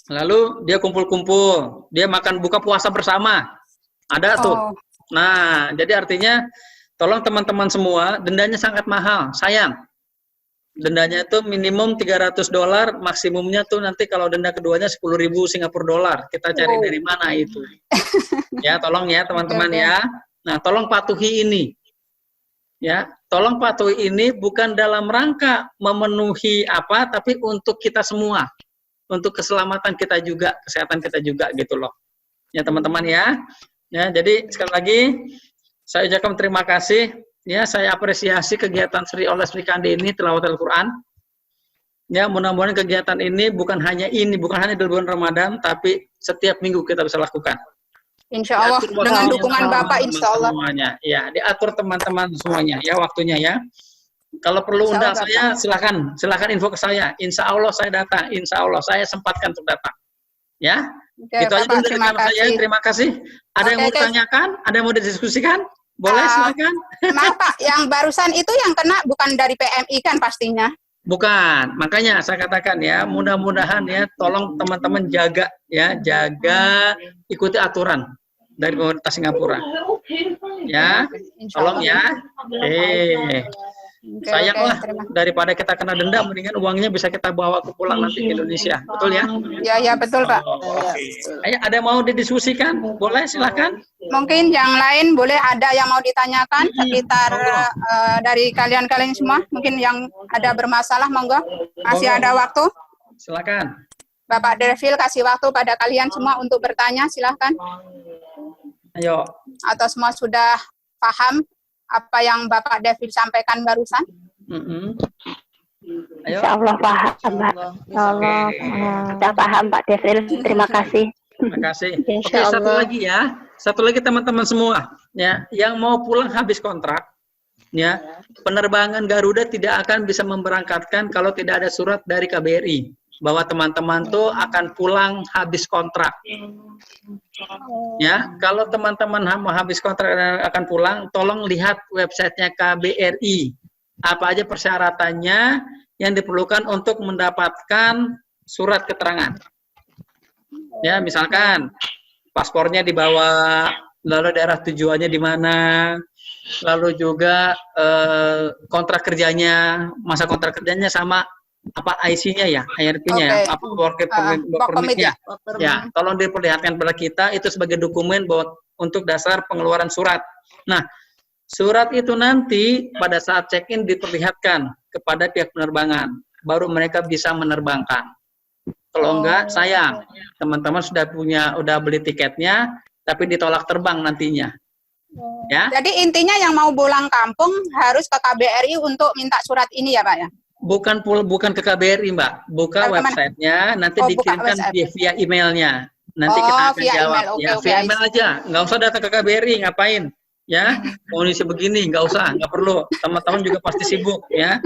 Lalu dia kumpul-kumpul, dia makan buka puasa bersama. Ada tuh. Oh. Nah, jadi artinya tolong teman-teman semua, dendanya sangat mahal, sayang. Dendanya itu minimum $300, maksimumnya tuh nanti kalau denda keduanya 10.000 Singapura dolar. Kita cari Wow. dari mana itu? Ya, tolong ya teman-teman Oke. ya. Nah, tolong patuhi ini. Ya, tolong patuhi ini bukan dalam rangka memenuhi apa, tapi untuk kita semua, untuk keselamatan kita juga, kesehatan kita juga gitu loh. Ya teman-teman ya. Ya, jadi sekali lagi saya ucapkan terima kasih. Ya, saya apresiasi kegiatan Sri Oles Sri Kandi ini tilawat Al-Quran. Ya, mudah-mudahan kegiatan ini bukan hanya di bulan Ramadan, tapi setiap minggu kita bisa lakukan. Insya Allah dengan dukungan Bapak, insya Allah. Semuanya, ya diatur teman-teman semuanya, ya waktunya ya. Kalau perlu undang saya, silakan info ke saya. Insya Allah saya datang, Insya Allah saya sempatkan untuk datang. Ya, Oke, itu aja Bapak, dulu dari saya. Terima kasih. Ada yang mau ditanyakan? Ada yang mau didiskusikan? Boleh, silakan. Maaf Pak, yang barusan itu yang kena bukan dari PMI kan pastinya? Bukan, makanya saya katakan ya, mudah-mudahan ya, tolong teman-teman jaga ya, ikuti aturan dari pemerintah Singapura. Ya, tolong ya. Sayanglah daripada kita kena denda, mendingan uangnya bisa kita bawa ke pulang nanti ke Indonesia. Betul ya? Ya, betul Pak. Ayo, ada yang mau didiskusikan? Boleh, silakan. Mungkin yang lain boleh ada yang mau ditanyakan sekitar dari kalian-kalian semua. Mungkin yang ada bermasalah, monggo. Masih ada waktu. Silakan. Bapak Devil kasih waktu pada kalian semua untuk bertanya, silakan. Ayo. Atau semua sudah paham apa yang Bapak Devil sampaikan barusan? Ayo. Insya Allah paham, Pak. Insya Allah sudah paham, Pak Devil. Terima kasih. Terima kasih. Oke, satu lagi ya. Satu lagi teman-teman semua, ya, yang mau pulang habis kontrak, ya, penerbangan Garuda tidak akan bisa memberangkatkan kalau tidak ada surat dari KBRI bahwa teman-teman tuh akan pulang habis kontrak. Ya, kalau teman-teman mau habis kontrak dan akan pulang, tolong lihat websitenya KBRI. Apa aja persyaratannya yang diperlukan untuk mendapatkan surat keterangan. Ya, misalkan paspornya dibawa, lalu daerah tujuannya di mana, lalu juga kontrak kerjanya, masa kontrak kerjanya sama apa IC-nya ya, IRP-nya ya, apa work permit-nya. Ya, tolong diperlihatkan pada kita itu sebagai dokumen bahwa untuk dasar pengeluaran surat. Nah, surat itu nanti pada saat check-in diperlihatkan kepada pihak penerbangan, baru mereka bisa menerbangkan. Kalau enggak, sayang, teman-teman udah beli tiketnya, tapi ditolak terbang nantinya. Ya. Jadi intinya yang mau pulang kampung harus ke KBRI untuk minta surat ini ya Pak ya? Bukan ke KBRI Mbak, buka websitenya, nanti dikirimkan via emailnya. Nanti kita akan jawab. Via email aja, nggak usah datang ke KBRI, ngapain? Ya, kondisi begini, nggak usah, nggak perlu. Teman-teman juga pasti sibuk, ya.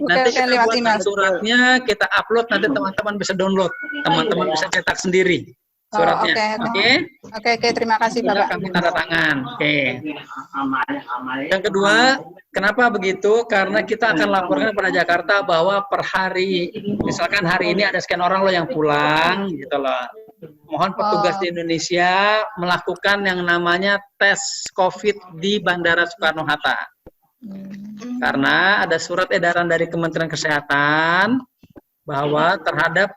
Nanti kita buatkan suratnya, kita upload, nanti teman-teman bisa download, teman-teman bisa cetak sendiri suratnya. Oke, terima kasih Bapak. Kami tanda tangan. Yang kedua, kenapa begitu? Karena kita akan laporkan kepada Jakarta bahwa per hari, misalkan hari ini ada sekian orang loh yang pulang, gitu loh. Mohon petugas di Indonesia melakukan yang namanya tes COVID di Bandara Soekarno-Hatta. Karena ada surat edaran dari Kementerian Kesehatan bahwa terhadap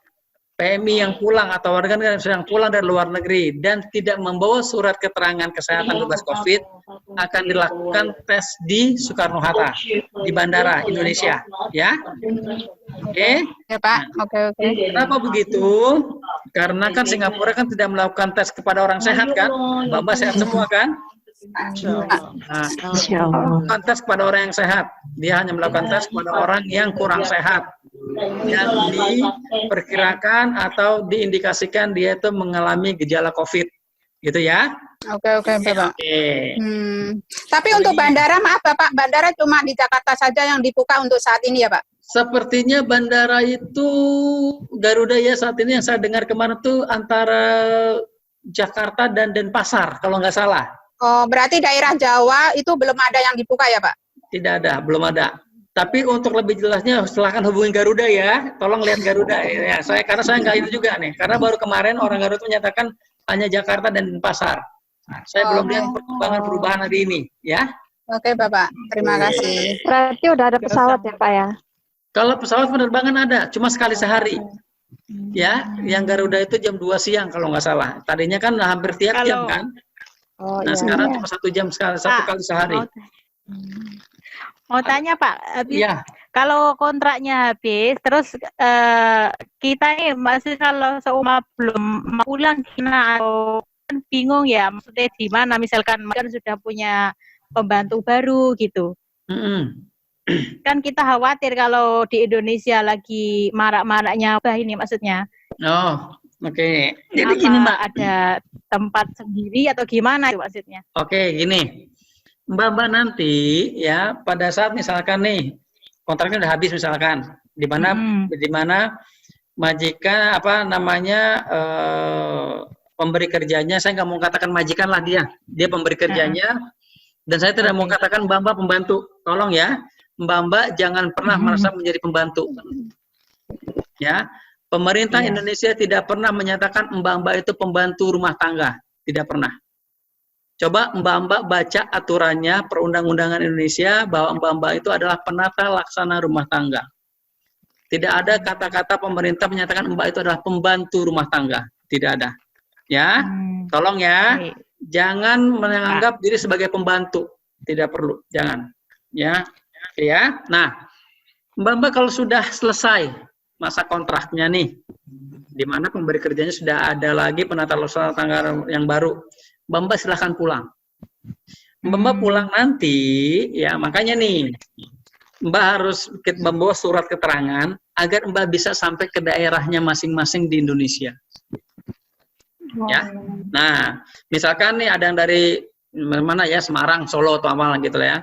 PMI yang pulang atau warga negara yang pulang dari luar negeri dan tidak membawa surat keterangan kesehatan bebas COVID akan dilakukan tes di Soekarno-Hatta di Bandara Indonesia, ya. Oke. Ya Pak. Oke. Kenapa begitu? Karena kan Singapura kan tidak melakukan tes kepada orang sehat kan, Bapak sehat semua kan? Melakukan tes kepada orang yang sehat. Dia hanya melakukan tes kepada orang yang kurang sehat, yang diperkirakan atau diindikasikan dia itu mengalami gejala COVID, gitu ya? Oke, Bapak. Tapi untuk bandara, maaf Bapak, bandara cuma di Jakarta saja yang dibuka untuk saat ini ya Pak? Sepertinya bandara itu Garuda ya saat ini yang saya dengar kemarin tuh antara Jakarta dan Denpasar kalau nggak salah. Oh, berarti daerah Jawa itu belum ada yang dibuka ya Pak? Tidak ada, belum ada. Tapi untuk lebih jelasnya silakan hubungi Garuda ya. Tolong lihat Garuda ya. Karena saya nggak itu juga nih. Karena baru kemarin orang Garuda menyatakan hanya Jakarta dan Denpasar. Saya belum lihat perubahan hari ini ya. Oke, Bapak. Terima kasih. Berarti udah ada pesawat ya, Pak ya? Kalau pesawat penerbangan ada, cuma sekali sehari. Ya, yang Garuda itu jam 2 siang kalau nggak salah. Tadinya kan hampir tiap jam kan. Oh, Nah, iya. sekarang cuma 1 jam sekali, 1 kali sehari. Mau tanya Pak, Iya. kalau kontraknya habis, terus kita nih masih kalau seumpama belum mau pulang gimana? Atau kan bingung ya, maksudnya di mana? Misalkan kan sudah punya pembantu baru gitu. Kan kita khawatir kalau di Indonesia lagi marak-maraknya apa ini maksudnya? Oh, oke. Jadi Apa gini Mbak. ada tempat sendiri atau gimana itu maksudnya? Oke, gini. Mbak nanti ya pada saat misalkan nih kontraknya udah habis misalkan di mana majikan apa namanya pemberi kerjanya, saya nggak mau katakan majikan lah, dia pemberi kerjanya, dan saya tidak mau katakan Mbak pembantu. Tolong ya, Mbak jangan pernah merasa menjadi pembantu. Ya, pemerintah Indonesia tidak pernah menyatakan Mbak itu pembantu rumah tangga, tidak pernah. Coba Mbak baca aturannya perundang-undangan Indonesia bahwa Mbak itu adalah penata laksana rumah tangga. Tidak ada kata-kata pemerintah menyatakan Mbak itu adalah pembantu rumah tangga, tidak ada. Ya, tolong ya, jangan menganggap diri sebagai pembantu, tidak perlu, jangan. Ya, ya. Nah, Mbak kalau sudah selesai masa kontraknya nih, di mana pemberi kerjanya sudah ada lagi penata laksana tangga yang baru, Mbak silahkan pulang. Mbak pulang nanti, ya makanya nih, Mbak harus membawa surat keterangan agar Mbak bisa sampai ke daerahnya masing-masing di Indonesia. Ya, nah, misalkan nih ada yang dari mana ya, Semarang, Solo atau apa gitu ya.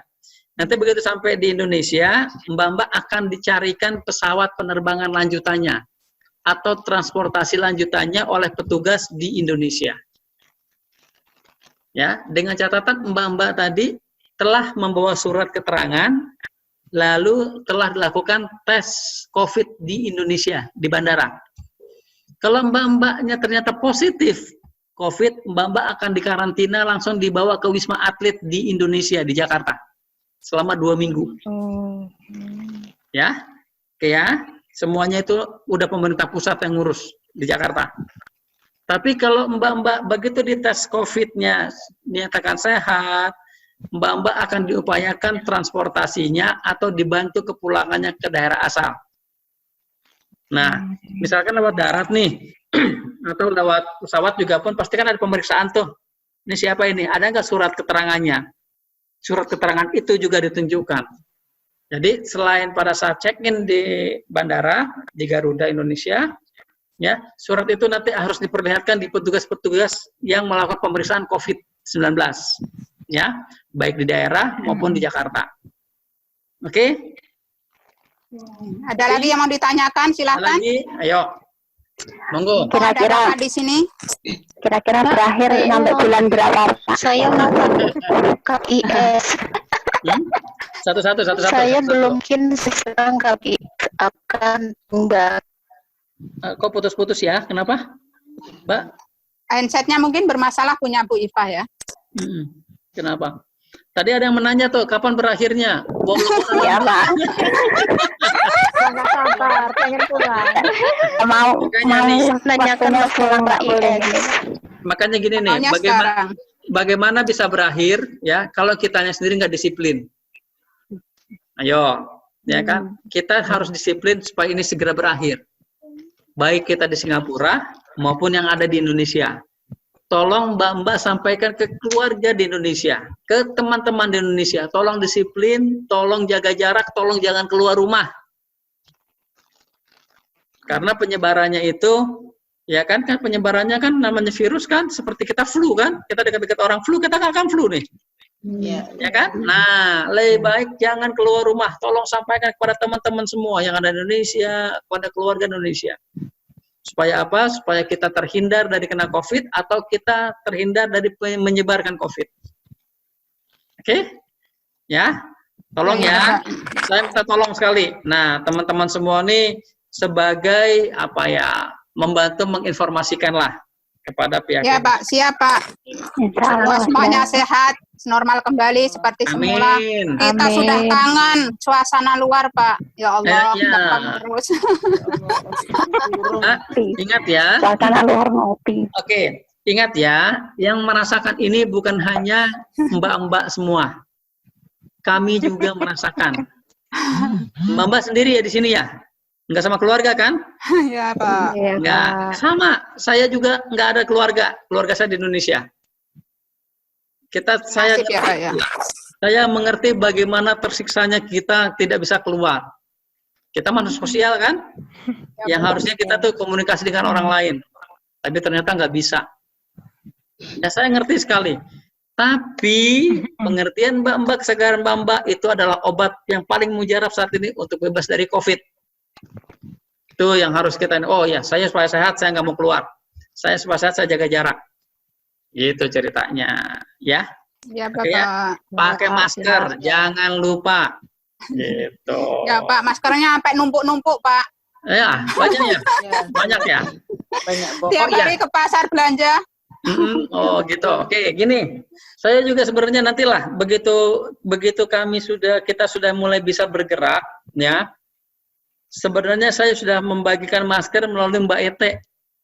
Nanti begitu sampai di Indonesia, Mbak akan dicarikan pesawat penerbangan lanjutannya atau transportasi lanjutannya oleh petugas di Indonesia. Ya, dengan catatan Mbak tadi telah membawa surat keterangan, lalu telah dilakukan tes COVID di Indonesia, di bandara. Kalau Mbak-nya ternyata positif COVID, Mbak akan dikarantina, langsung dibawa ke Wisma Atlet di Indonesia, di Jakarta, selama 2 minggu. Ya, oke ya, semuanya itu udah pemerintah pusat yang ngurus di Jakarta. Tapi kalau Mbak begitu dites COVID-nya dinyatakan sehat, Mbak akan diupayakan transportasinya atau dibantu kepulangannya ke daerah asal. Nah, misalkan lewat darat nih, atau lewat pesawat juga pun pasti kan ada pemeriksaan tuh. Ini siapa ini? Ada nggak surat keterangannya? Surat keterangan itu juga ditunjukkan. Jadi selain pada saat check-in di bandara, di Garuda Indonesia, ya, surat itu nanti harus diperlihatkan di petugas-petugas yang melakukan pemeriksaan COVID-19, ya, baik di daerah maupun di Jakarta. Oke? Ada lagi yang mau ditanyakan, silakan. Lagi, ayo, monggo. Kira-kira di sini. Kira-kira berakhir sampai bulan berapa, Pak? Saya mau KIS. Satu-satu. Saya belum mungkin sekarang akan Mbak. Kok putus-putus ya? Kenapa, Mbak? Handsetnya mungkin bermasalah punya Bu Ifah ya. Kenapa? Tadi ada yang menanya tuh, kapan berakhirnya? Ya, Pak. Sangat sabar, pengen pulang. Mau Nanyakan pulang nggak boleh. Makanya gini nih, Maunya bagaimana bisa berakhir ya kalau kitanya sendiri nggak disiplin? Ayo, ya kan? Kita harus disiplin supaya ini segera berakhir. Baik kita di Singapura maupun yang ada di Indonesia. Tolong Mbak sampaikan ke keluarga di Indonesia, ke teman-teman di Indonesia. Tolong disiplin, tolong jaga jarak, tolong jangan keluar rumah. Karena penyebarannya itu, ya kan penyebarannya kan namanya virus kan, seperti kita flu kan. Kita dekat-dekat orang flu, kita akan flu nih. Ya kan? Nah, lebih baik jangan keluar rumah. Tolong sampaikan kepada teman-teman semua yang ada di Indonesia, kepada keluarga Indonesia. Supaya apa? Supaya kita terhindar dari kena COVID atau kita terhindar dari menyebarkan COVID. Oke? Ya. Tolong ya, saya minta tolong sekali. Nah, teman-teman semua nih sebagai apa ya, membantu menginformasikanlah kepada pihak. Ya Pak, siap Pak. Insya Allah. Semuanya sehat, normal kembali seperti semula. Amin. Kita Amin. sudah kangen suasana luar Pak. Ya Allah, Iya. datang terus. Nah, ingat ya. Suasana luar ngopi. Oke, ingat ya, yang merasakan ini bukan hanya mbak-mbak semua. Kami juga merasakan. Mbak-mbak sendiri ya di sini ya? Enggak sama keluarga kan? Ya Pak. Iya, Enggak. Pak. Sama, saya juga enggak ada keluarga. Keluarga saya di Indonesia. Saya Nasib ya Pak ya. saya mengerti bagaimana tersiksanya kita tidak bisa keluar. Kita manusia sosial kan? Yang harusnya kita tuh komunikasi dengan orang lain. Tapi ternyata nggak bisa. Ya saya ngerti sekali. Tapi pengertian mbak-mbak, kesadaran mbak-mbak itu adalah obat yang paling mujarab saat ini untuk bebas dari COVID. Itu yang harus kita, oh ya saya supaya sehat, saya nggak mau keluar. Saya supaya sehat, saya jaga jarak. Gitu ceritanya. Ya, Ya Oke, ya. Bapak. pakai masker, jangan lupa. Gitu. Ya Pak, maskernya sampai numpuk-numpuk Pak. Ya, banyak ya? Banyak ya? Tiap iya. hari ke pasar belanja. Oh gitu. Oke, gini. Saya juga sebenarnya nantilah begitu kita sudah mulai bisa bergerak, ya. Sebenarnya saya sudah membagikan masker melalui Mbak Ete,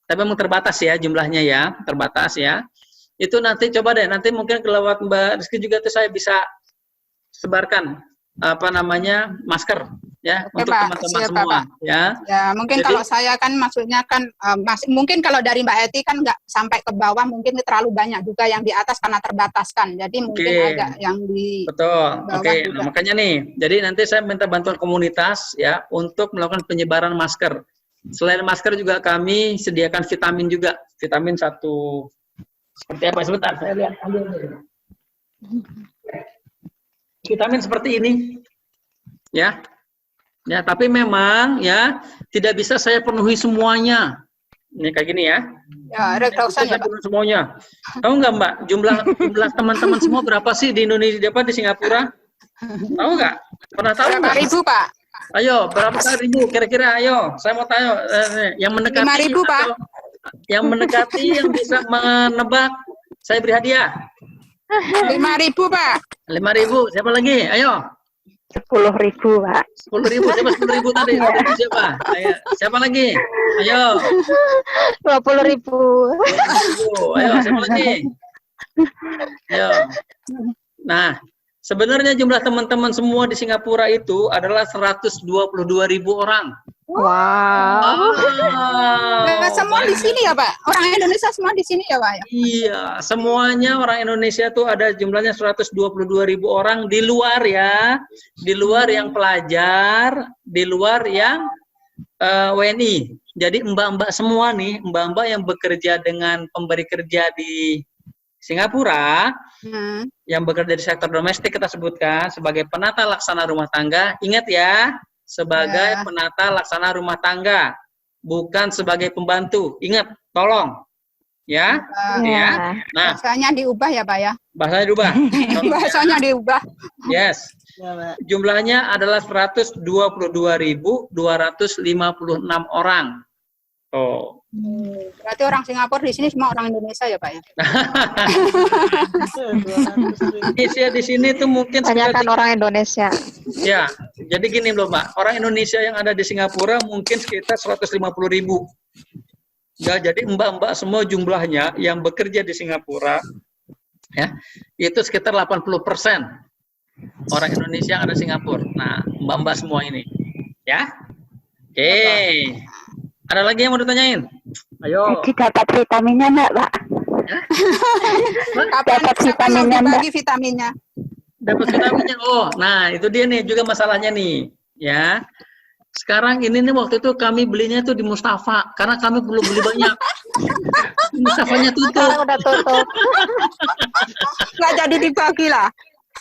tapi memang terbatas ya jumlahnya ya, terbatas ya. Itu nanti coba deh, nanti mungkin lewat Mbak Rizky juga tuh saya bisa sebarkan masker ya. Oke, Untuk Pak. teman-teman Siap, semua Pak. ya. Ya mungkin Jadi- kalau saya kan maksudnya kan mungkin kalau dari Mbak Eti kan nggak sampai ke bawah, mungkin terlalu banyak juga yang di atas karena terbataskan. Jadi mungkin Oke. agak yang di Betul. bawah Oke, juga. nah, makanya nih. Jadi nanti saya minta bantuan komunitas ya untuk melakukan penyebaran masker. Selain masker juga kami sediakan vitamin juga. Vitamin satu seperti apa? Sebentar, saya lihat. Ambil dulu. Vitamin seperti ini. Ya. Ya, tapi memang ya tidak bisa saya penuhi semuanya. Ini kayak gini ya. ya rekrausan ya Saya Pak. penuhi semuanya. Tahu nggak Mbak, jumlah teman-teman semua berapa sih di Indonesia, di Singapura? Tahu nggak? Pernah tahu Berapa nggak? ribu Pak? Ayo, berapa ribu kira-kira? Ayo, saya mau tanya yang mendekati 5.000, Pak. atau yang mendekati yang bisa menebak, saya beri hadiah. 5.000 Pak. 5.000. Siapa lagi? Ayo. 10.000, Pak. 10.000. Siapa 10.000 tadi? Tadi siapa? Ayo. Siapa lagi? Ayo. 20.000. 20.000. Ayo, siapa lagi? Ayo. Nah, sebenarnya jumlah teman-teman semua di Singapura itu adalah 122.000 orang. Wow. Nah, semua di sini ya Pak. Orang Indonesia semua di sini ya Pak. Iya, semuanya orang Indonesia tuh ada jumlahnya 122.000 orang di luar ya, di luar yang pelajar, di luar yang WNI. Jadi mbak-mbak semua nih, mbak-mbak yang bekerja dengan pemberi kerja di Singapura, yang bekerja di sektor domestik kita sebutkan sebagai penata laksana rumah tangga. Ingat ya, sebagai Ya. penata laksana rumah tangga, bukan sebagai pembantu. Ingat, tolong. Ya, ya. Nah, Bahasanya diubah ya Pak ya. bahasanya diubah. Bahasanya diubah. Yes. Jumlahnya adalah 122.256 orang. Oh. Berarti orang Singapura di sini semua orang Indonesia ya Pak ya. Indonesia di sini tuh mungkin Banyak kan sekitar- orang Indonesia. Ya, jadi gini loh Mbak, orang Indonesia yang ada di Singapura mungkin sekitar 150.000. Ya, jadi mbak-mbak semua jumlahnya yang bekerja di Singapura, ya, itu sekitar 80% orang Indonesia yang ada di Singapura. Nah, mbak-mbak semua ini, ya. Oke. Ada lagi yang mau ditanyain? Ayo. Jadi dapat vitaminnya enggak, Pak? Kapan Dapat vitaminnya, Mbak? bagi vitaminnya? Dapat vitaminnya. Oh, nah itu dia nih juga masalahnya nih, ya. Sekarang ini nih waktu itu kami belinya tuh di Mustafa karena kami belum beli banyak. Mustafanya tutup. Sekarang udah tutup. Nggak jadi dibagi lah.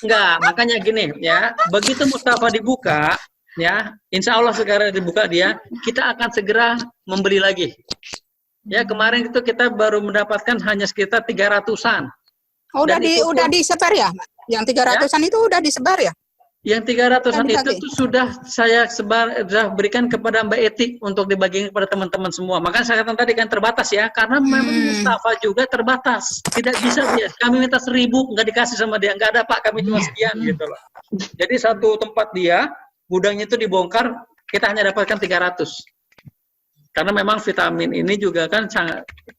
Enggak, makanya gini ya. Begitu Mustafa dibuka, ya, insya Allah sekarang dibuka dia, kita akan segera membeli lagi. Ya, kemarin itu kita baru mendapatkan hanya sekitar 300-an. Oh, Dan itu pun- udah disebar ya? Yang 300-an itu udah disebar ya? Yang 300-an Bisa, itu Ki. tuh sudah saya sudah berikan kepada Mbak Eti untuk dibagikan kepada teman-teman semua. Makanya saya katakan tadi kan terbatas ya, karena memang Mustafa juga terbatas. Tidak bisa dia. Kami minta 1.000 nggak dikasih sama dia. Nggak ada Pak, kami cuma sekian gitu loh. Jadi satu tempat dia, gudangnya itu dibongkar, kita hanya dapatkan 300. Karena memang vitamin ini juga kan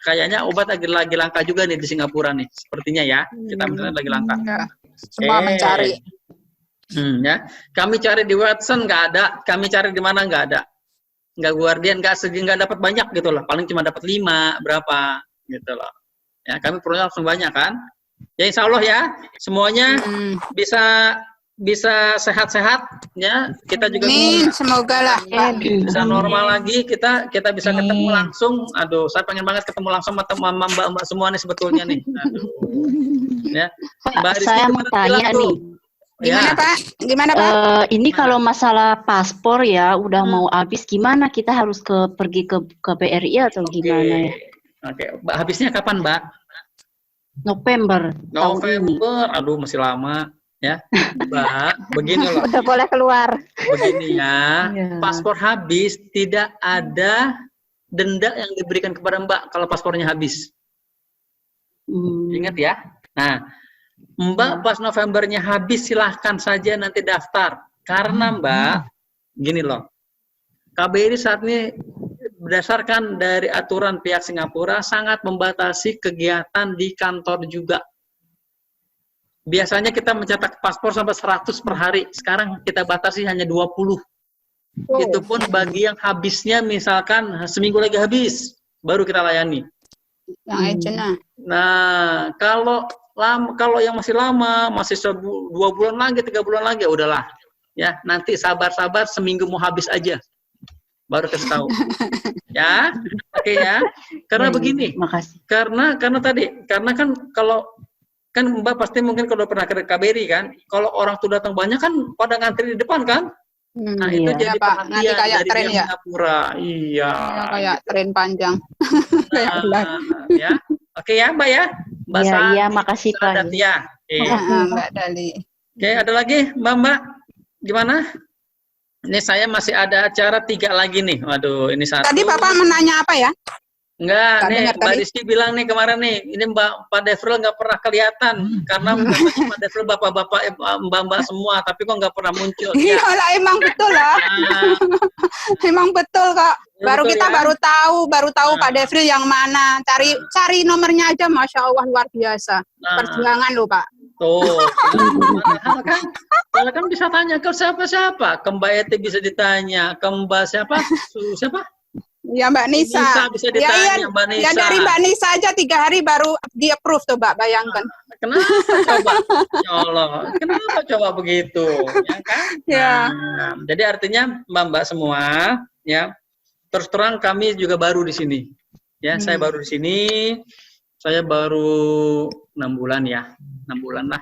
kayaknya obat lagi langka juga nih di Singapura nih. Sepertinya ya, vitamin ini lagi langka. Ya, semua mencari. Ya, kami cari di Watson nggak ada, kami cari di mana nggak ada, nggak Guardian nggak dapat banyak gitu loh, paling cuma dapat 5 berapa gitu loh. Ya, kami perlunya langsung banyak kan. Ya Insya Allah ya, semuanya bisa sehat-sehat ya. Kita juga semoga lah. bisa normal lagi, kita bisa ketemu langsung. Aduh, saya pengen banget ketemu langsung sama mbak-mbak semua nih sebetulnya nih. Aduh. Ya. Pak, saya mau tanya nih. Gimana Pak? Gimana Pak? Ini kalau masalah paspor ya udah mau habis, gimana kita harus pergi ke BRI atau gimana ya? Oke, habisnya kapan Mbak? November. November, aduh masih lama ya. Mbak, begini loh. Udah boleh keluar. Begini ya, paspor habis tidak ada denda yang diberikan kepada Mbak kalau paspornya habis. Ingat ya. Nah, Mbak pas Novembernya habis silahkan saja nanti daftar. Karena Mbak, gini loh, KBRI saat ini berdasarkan dari aturan pihak Singapura sangat membatasi kegiatan di kantor juga. Biasanya kita mencetak paspor sampai 100 per hari. Sekarang kita batasi hanya 20. Itu pun bagi yang habisnya misalkan seminggu lagi habis, baru kita layani. Yang agentnya. Nah, kalau yang masih lama, masih 2 bulan lagi, 3 bulan lagi, ya udahlah. Ya, nanti sabar-sabar seminggu mau habis aja. Baru kasih tahu. Ya, oke ya. Karena begini. Makasih. Karena kan kalau kan Mbak pasti mungkin kalau pernah ke KBRI kan, kalau orang tuh datang banyak kan pada ngantri di depan kan? Nah, itu jadi Pak. Nanti kayak dari tren ya. Singapura. Iya. Ya, kayak tren panjang. Kayak bulan. Ya. Oke ya, Mbak ya. Mbak Iya, makasih Pak. Ya. Mbak Dali. Oke, ada lagi Mbak. Gimana? Ini saya masih ada acara 3 lagi nih. Waduh, ini satu. Tadi Bapak menanya apa ya? Enggak, nih dengar Mbak tadi. Rizky bilang nih kemarin nih, ini Pak Devril nggak pernah kelihatan karena katanya Pak Devril bapak-bapak, mbak-mbak semua, tapi kok nggak pernah muncul. Iya lah, emang betul lah. Emang betul kok. Baru betul kita ya? baru tahu Pak Devril yang mana. Cari nomornya aja, Masya Allah luar biasa. Perjuangan loh Pak. Tuh, kalau kan bisa tanya ke siapa-siapa, ke Mbak Eti bisa ditanya, ke Mbak siapa? Ya Mbak Nisa. Bisa ditanya Mbak Nisa. Ya dari Mbak Nisa aja 3 hari baru di approve tuh Mbak, bayangkan. Kenapa coba? Ya Allah, kenapa coba begitu? Ya kan? Ya. Nah, jadi artinya Mbak-mbak semua, ya. Terus terang kami juga baru di sini. Ya, saya baru di sini. Saya baru 6 bulan ya. 6 bulan lah.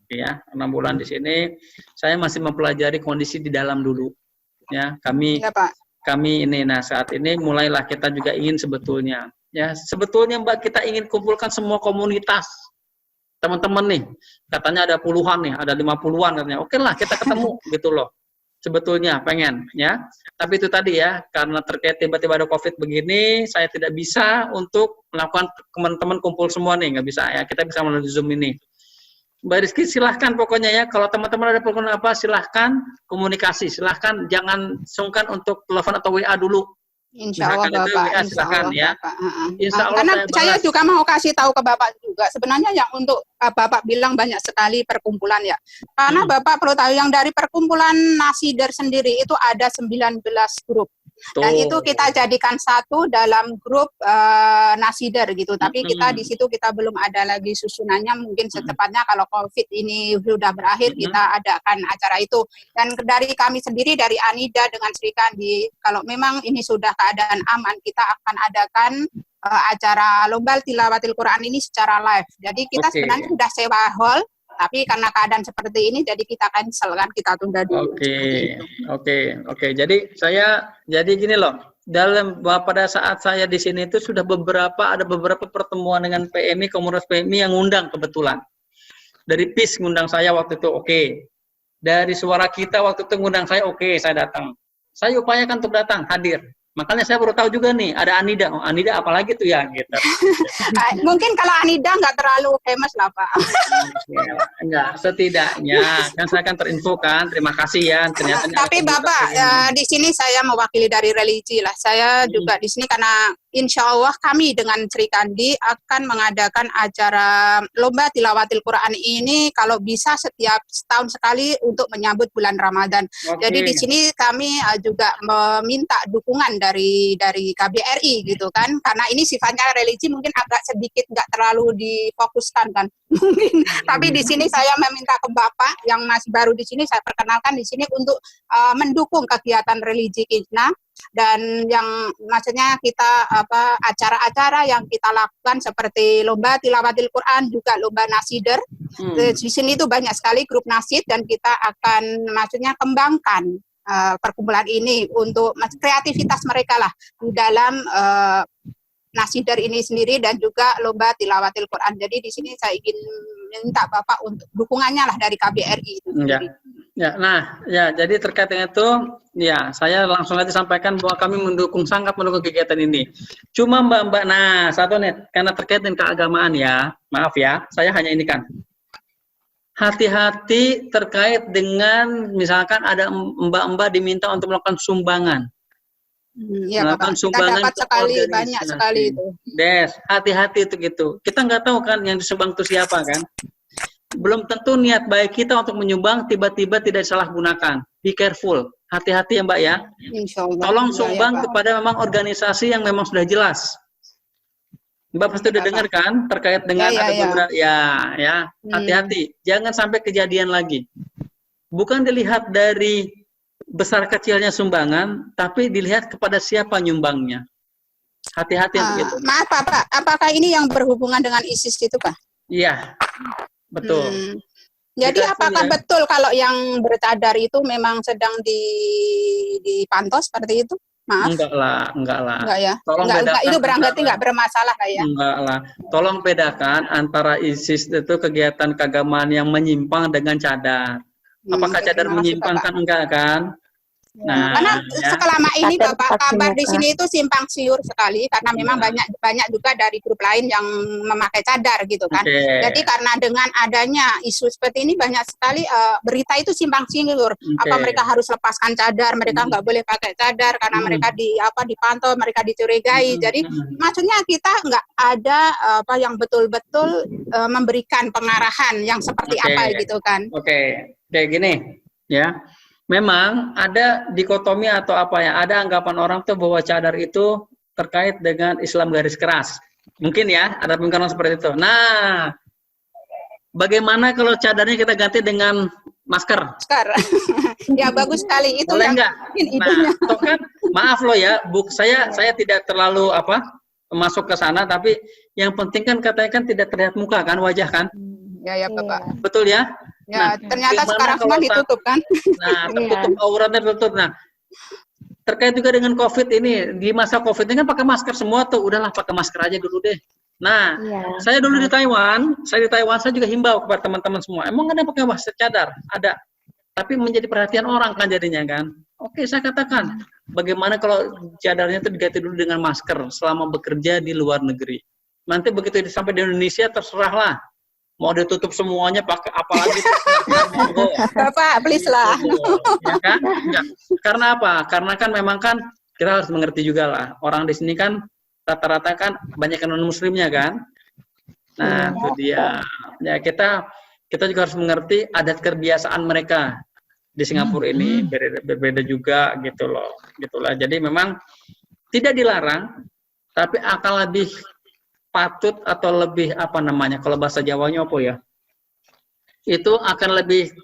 Ya, 6 bulan di sini. Saya masih mempelajari kondisi di dalam dulu. Ya, Ya Pak. kami ini, nah saat ini mulailah kita juga ingin sebetulnya, ya sebetulnya Mbak kita ingin kumpulkan semua komunitas, teman-teman nih, katanya ada puluhan nih, ada 50-an katanya, oke lah kita ketemu gitu loh, sebetulnya pengen ya, tapi itu tadi ya, karena terkait tiba-tiba ada COVID begini, saya tidak bisa untuk melakukan teman-teman kumpul semua nih, nggak bisa ya, kita bisa melalui Zoom ini. Mbak Rizky silahkan pokoknya ya, kalau teman-teman ada perkenan apa silahkan komunikasi, silahkan jangan sungkan untuk telepon atau WA dulu. Insya Allah Bapak, silahkan ya. Insya Allah karena saya juga mau kasih tahu ke Bapak juga, sebenarnya yang untuk Bapak bilang banyak sekali perkumpulan ya, karena Bapak perlu tahu yang dari perkumpulan Nasider sendiri itu ada 19 grup. Dan itu kita jadikan satu dalam grup Nasider gitu. Tapi kita di situ kita belum ada lagi susunannya. Mungkin secepatnya kalau COVID ini sudah berakhir kita adakan acara itu. Dan dari kami sendiri dari Anida dengan Sri Kandi, kalau memang ini sudah keadaan aman, kita akan adakan acara lomba tilawatil Quran ini secara live. Jadi kita sebenarnya sudah sewa hall. Tapi karena keadaan seperti ini, jadi kita cancel kan, kita tunda dulu. Oke. Jadi gini loh, pada saat saya di sini itu sudah ada beberapa pertemuan dengan PMI, komunitas PMI yang ngundang kebetulan. Dari PIS ngundang saya waktu itu, oke. dari suara kita waktu itu ngundang saya, oke, saya datang. Saya upayakan untuk datang, hadir. Makanya saya baru tahu juga nih, ada Anida. Oh, Anida apalagi tuh ya, gitu. Mungkin kalau Anida nggak terlalu famous lah, Pak. Enggak, setidaknya kan saya kan terinfo kan, terima kasih ya. Ternyata Tapi Bapak, di sini saya mewakili dari religi lah. Saya juga di sini karena insya Allah kami dengan Sri Kandi akan mengadakan acara lomba tilawatil Quran ini kalau bisa setiap setahun sekali untuk menyambut bulan Ramadan. Jadi di sini kami juga meminta dukungan dari KBRI gitu kan, karena ini sifatnya religi mungkin agak sedikit nggak terlalu difokuskan kan mungkin. Tapi di sini saya meminta ke Bapak yang masih baru di sini, saya perkenalkan di sini untuk mendukung kegiatan religi kita. Dan yang maksudnya kita acara-acara yang kita lakukan seperti lomba tilawatil Quran, juga lomba nasider. Di sini itu banyak sekali grup nasid dan kita akan maksudnya kembangkan perkumpulan ini untuk kreativitas mereka lah di dalam nasider ini sendiri dan juga lomba tilawatil Quran. Jadi di sini saya ingin minta Bapak untuk dukungannya lah dari KBRI itu sendiri. Ya, nah, ya, jadi terkait dengan itu, ya, saya langsung aja sampaikan bahwa kami sangat mendukung kegiatan ini. Cuma Mbak, nah, satu nih, karena terkait dengan keagamaan ya, maaf ya, saya hanya ini kan. Hati-hati terkait dengan misalkan ada mbak-mbak diminta untuk melakukan sumbangan. Ya, Bapak, kita dapat sekali, banyak sekali itu. Hati-hati itu gitu. Kita nggak tahu kan yang disumbang itu siapa kan. Belum tentu niat baik kita untuk menyumbang tiba-tiba tidak disalahgunakan. Be careful, hati-hati ya Mbak ya. Insyaallah. Tolong sumbang kepada memang organisasi yang memang sudah jelas. Mbak pasti udah dengar kan terkait dengan ada beberapa hati-hati, jangan sampai kejadian lagi. Bukan dilihat dari besar kecilnya sumbangan, tapi dilihat kepada siapa nyumbangnya. Hati-hati begitu. Maaf Pak, apakah ini yang berhubungan dengan ISIS itu Pak? Iya. Betul. Jadi apakah betul kalau yang bercadar itu memang sedang dipantau seperti itu? Maaf. Enggak lah. Enggak ya. Tolong enggak, itu berarti enggak bermasalah lah ya. Enggak lah. Tolong bedakan antara ISIS itu kegiatan keagamaan yang menyimpang dengan cadar. Apakah cadar menyimpang kan enggak kan? Nah, karena selama ini Bapak kabar di sini itu simpang siur sekali karena memang banyak juga dari grup lain yang memakai cadar gitu kan. Jadi karena dengan adanya isu seperti ini banyak sekali berita itu simpang siur. Apa mereka harus lepaskan cadar, mereka nggak boleh pakai cadar karena mereka dipantau, mereka dicurigai. Jadi maksudnya kita nggak ada yang betul-betul memberikan pengarahan yang seperti apa gitu kan. Kayak gini ya. Memang ada dikotomi atau ada anggapan orang tuh bahwa cadar itu terkait dengan Islam garis keras. Mungkin ya, ada pemikiran seperti itu. Nah, bagaimana kalau cadarnya kita ganti dengan masker? Masker. Ya bagus sekali itu. Boleh enggak? Nah, toh kan maaf loh ya, saya tidak terlalu masuk ke sana, tapi yang penting kan katanya kan tidak terlihat muka kan, wajah kan? Ya Bapak. Betul ya? Ya, ternyata sekarang semua ditutup kan? Nah, tertutup auratnya tertutup. Nah, terkait juga dengan COVID ini, di masa COVID ini kan pakai masker semua tuh, udahlah pakai masker aja dulu deh. Nah, saya dulu di Taiwan, saya juga himbau kepada teman-teman semua, emang ada pakai masker cadar? Ada. Tapi menjadi perhatian orang kan jadinya kan. Oke, saya katakan, bagaimana kalau cadarnya itu diganti dulu dengan masker selama bekerja di luar negeri. Nanti begitu sampai di Indonesia terserahlah. Mau ditutup semuanya pakai apa lagi? Bapak, please lah. Ya kan? Enggak. Karena apa? Karena kan memang kan kita harus mengerti juga lah. Orang di sini kan rata-rata kan banyak non muslimnya kan. Nah, itu dia. Ya kita juga harus mengerti adat kebiasaan mereka di Singapura ini berbeda juga gitu loh. Gitulah. Jadi memang tidak dilarang, tapi akan lebih patut atau lebih kalau bahasa Jawanya itu akan lebih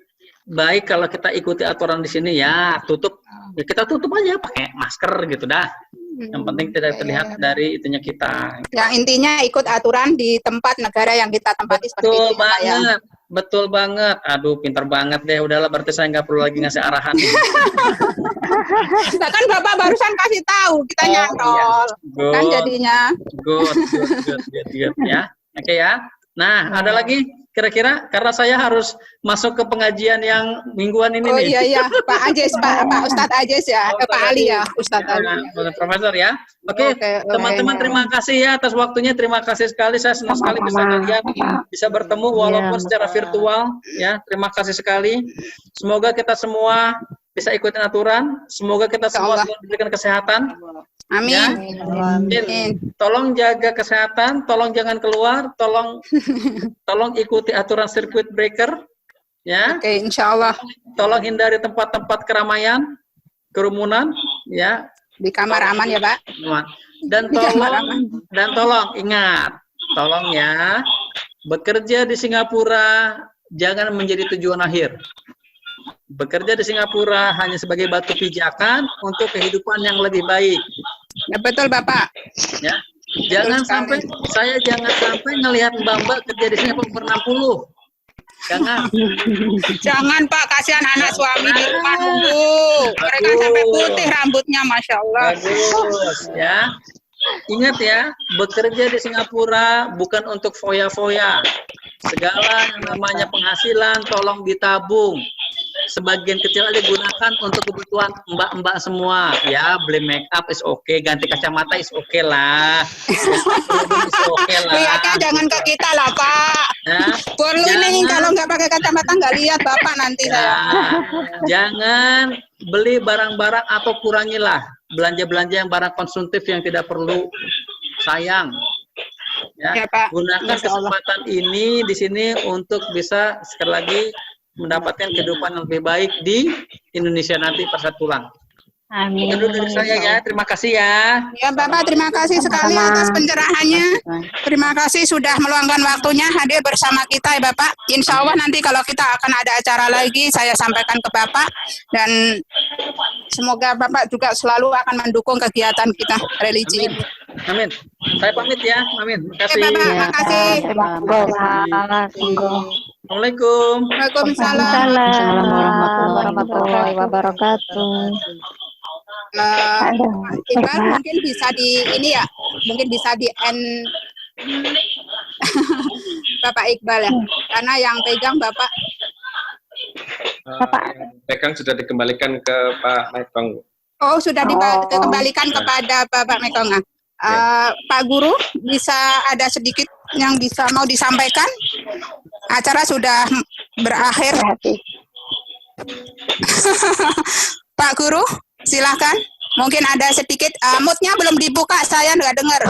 baik kalau kita ikuti aturan di sini ya, kita tutup aja pakai masker gitu dah. Yang penting tidak terlihat dari itunya kita. Yang intinya ikut aturan di tempat negara yang kita tempati seperti itu. Betul banget. Aduh, pintar banget deh. Udahlah, berarti saya nggak perlu lagi ngasih arahan. Nah, kan Bapak barusan kasih tahu, kita nyantol. Iya. Kan jadinya. Good. Ya. Oke ya. Nah, ada lagi kira-kira karena saya harus masuk ke pengajian yang mingguan ini Oh nih. iya, Pak Ajis, Pak Ustadz Ajis ya, Oh, Pak Ali ya, Ustadz Ali. Profesor ya. Oke, teman-teman terima kasih ya atas waktunya. Terima kasih sekali. Saya senang sekali bisa kalian bisa bertemu walaupun secara virtual ya. Terima kasih sekali. Semoga kita semua bisa ikutin aturan. Semoga kita semua selalu diberikan kesehatan. Amin. Ya. Amin. Tolong jaga kesehatan, tolong jangan keluar, tolong ikuti aturan circuit breaker. Ya. Oke, insya Allah. Tolong hindari tempat-tempat keramaian, kerumunan, ya. Di kamar aman ya, Pak. Dan tolong ingat, tolong ya, bekerja di Singapura jangan menjadi tujuan akhir. Bekerja di Singapura hanya sebagai batu pijakan untuk kehidupan yang lebih baik. Ya, betul, Bapak. Ya, jangan sampai ngelihat Mbak kerja di Singapura umur 60. Jangan Pak, kasihan anak suami di rumah nunggu. Mereka sampai putih rambutnya, Masya Allah. Bagus, ya. Ingat ya, bekerja di Singapura bukan untuk foya-foya. Segala yang namanya penghasilan tolong ditabung. Sebagian kecil aja gunakan untuk kebutuhan mbak-mbak semua. Ya, beli make up is okay, ganti kacamata is okay lah. Is okay lah. Lihatnya jangan ke kita lah, Pak. Ya, Perlu ini kalau nggak pakai kacamata nggak lihat Bapak nanti saya. Jangan beli barang-barang atau kurangilah belanja-belanja yang barang konsumtif yang tidak perlu. Sayang. Ya, Pak. gunakan kesempatan ini di sini untuk bisa sekali lagi mendapatkan kehidupan yang lebih baik di Indonesia nanti pas saat pulang. Amin. Itu dari saya ya, terima kasih ya. Ya Bapak, terima kasih sekali atas pencerahannya. Terima kasih sudah meluangkan waktunya hadir bersama kita ya Bapak. Insya Allah nanti kalau kita akan ada acara lagi, saya sampaikan ke Bapak. Dan semoga Bapak juga selalu akan mendukung kegiatan kita religi ini. Amin. Saya pamit ya. Amin. Terima kasih. Oke Bapak, makasih. Assalamualaikum. Waalaikumsalam. Assalamualaikum warahmatullahi wabarakatuh. Iqbal mungkin bisa di ini ya, mungkin bisa di end Bapak Iqbal ya, karena yang pegang Bapak. Pegang sudah dikembalikan ke Pak Mekong. Oh sudah dikembalikan kepada Bapak Mekong. Pak Guru bisa ada sedikit yang bisa mau disampaikan? Acara sudah berakhir. Pak Guru, silakan. Mungkin ada sedikit. Moodnya belum dibuka, saya nggak dengar.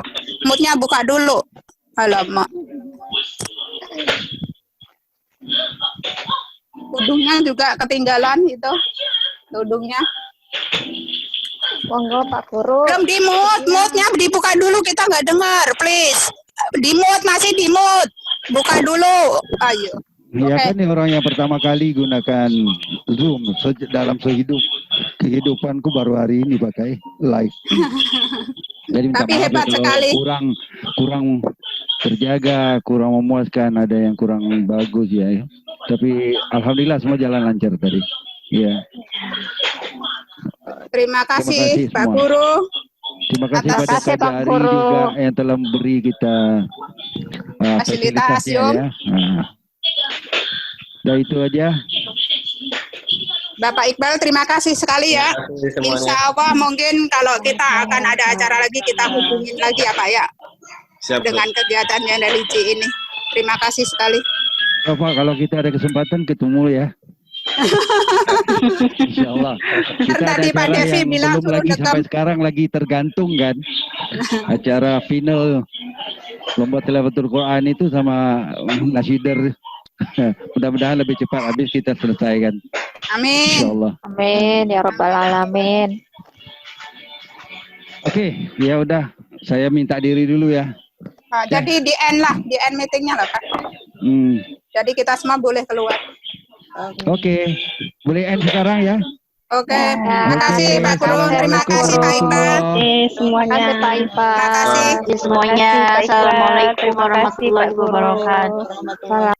Moodnya buka dulu. Alamak. Tudungnya juga ketinggalan itu. Tudungnya. Monggo Pak Guru. Belum di mute, moodnya dibuka dulu, kita nggak dengar, please. Di mute, masih di mute. Buka dulu. Ayo. Ya kan ini orang yang pertama kali gunakan Zoom dalam kehidupanku baru hari ini pakai live. Jadi minta Tapi maaf hebat ya kalau sekali. kurang terjaga, kurang memuaskan, ada yang kurang bagus ya. Tapi alhamdulillah semua jalan lancar tadi. Ya. Terima kasih Pak semua. Guru. Terima kasih Atas pada kasih, Pak Kak Ari Guru. juga yang telah memberi kita Fasilitas, fasilitasnya Yom. ya. Nah, itu aja. Bapak Iqbal, terima kasih sekali ya. Terima kasih semuanya. Insya Allah mungkin kalau kita akan ada acara lagi, kita hubungin lagi ya Pak ya. Siap, Bu. Dengan kegiatan yang religi ini. Terima kasih sekali. Oh, Pak, kalau kita ada kesempatan ketemu ya. Insya Allah. Kita ada Tadi Pak acara Devi yang bilang belum suruh lagi dekam. sampai sekarang lagi tergantung kan. Acara final lomba tilawatul Quran itu sama nasider. Mudah-mudahan lebih cepat habis kita selesaikan. Amin. Insya Allah. Amin ya rabbal alamin. Oke, ya udah. Saya minta diri dulu ya. Jadi di end lah, di end meetingnya lah Pak. Jadi kita semua boleh keluar. Oke, boleh end sekarang ya. Oke, terima kasih Pak Guru, terima kasih Pak Iqbal. Semuanya. Terima kasih Pak Iqbal. Terima kasih. Semuanya. Assalamualaikum warahmatullahi wabarakatuh.